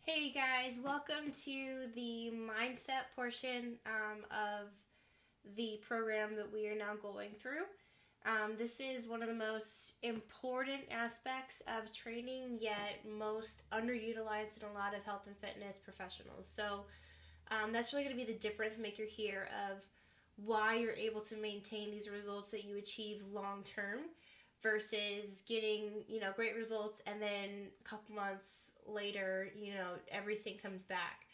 Hey guys, welcome to the mindset portion of the program that we are now going through. This is one of the most important aspects of training, yet most underutilized in a lot of health and fitness professionals. So that's really going to be the difference maker here of why you're able to maintain these results that you achieve long term versus getting, great results and then a couple months later, everything comes back.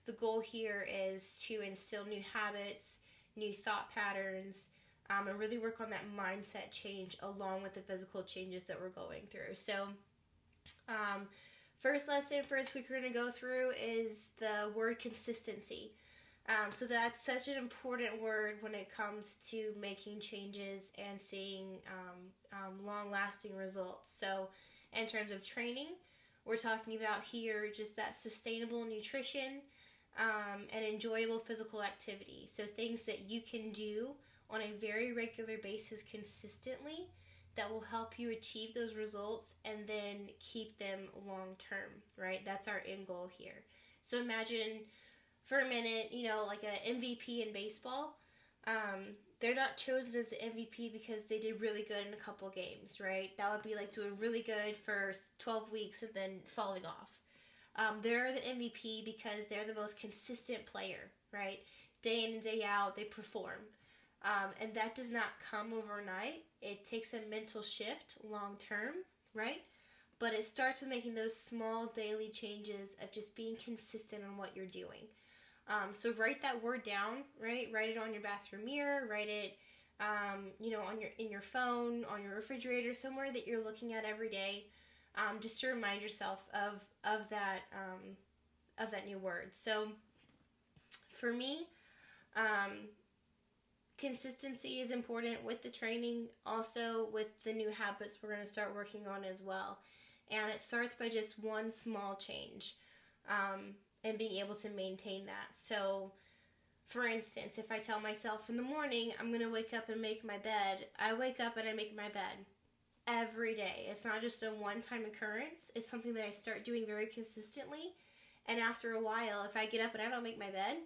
The goal here is to instill new habits, new thought patterns, and really work on that mindset change along with the physical changes that we're going through. So, first week we're going to go through is the word consistency. So that's such an important word when it comes to making changes and seeing long-lasting results. So in terms of training, we're talking about here just that sustainable nutrition and enjoyable physical activity. So things that you can do on a very regular basis consistently that will help you achieve those results and then keep them long-term, right? That's our end goal here. So imagine for a minute, like an MVP in baseball, they're not chosen as the MVP because they did really good in a couple games, right? That would be like doing really good for 12 weeks and then falling off. They're the MVP because they're the most consistent player, right? Day in and day out, they perform. And that does not come overnight. It takes a mental shift long term, right? But it starts with making those small daily changes of just being consistent on what you're doing. So write that word down, right? Write it on your bathroom mirror. Write it, in your phone, on your refrigerator, somewhere that you're looking at every day, just to remind yourself of that new word. So for me, consistency is important with the training, also with the new habits we're going to start working on as well. And it starts by just one small change. And being able to maintain that. So, for instance, if I tell myself in the morning, I'm going to wake up and make my bed, I wake up and I make my bed every day. It's not just a one-time occurrence. It's something that I start doing very consistently. And after a while, if I get up and I don't make my bed,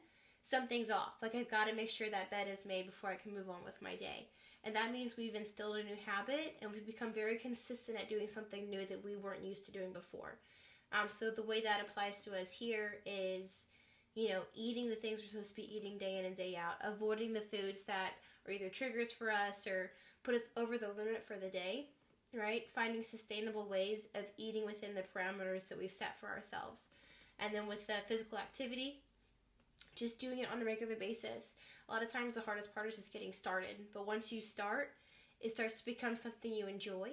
something's off. Like, I've got to make sure that bed is made before I can move on with my day. And that means we've instilled a new habit and we've become very consistent at doing something new that we weren't used to doing before. So the way that applies to us here is, eating the things we're supposed to be eating day in and day out, avoiding the foods that are either triggers for us or put us over the limit for the day, right? Finding sustainable ways of eating within the parameters that we've set for ourselves. And then with the physical activity, just doing it on a regular basis. A lot of times the hardest part is just getting started. But once you start, it starts to become something you enjoy.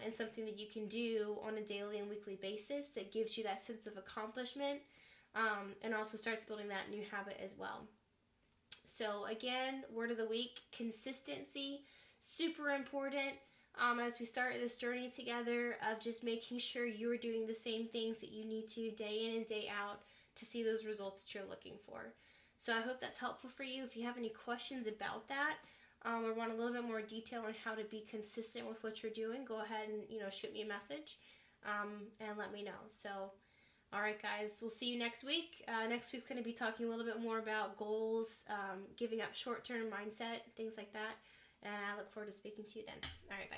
And something that you can do on a daily and weekly basis that gives you that sense of accomplishment and also starts building that new habit as well. So again, word of the week, consistency, super important as we start this journey together of just making sure you're doing the same things that you need to day in and day out to see those results that you're looking for. So I hope that's helpful for you. If you have any questions about that, or want a little bit more detail on how to be consistent with what you're doing, go ahead and shoot me a message and let me know. So, all right, guys, we'll see you next week. Next week's going to be talking a little bit more about goals, giving up short-term mindset, things like that. And I look forward to speaking to you then. All right, bye.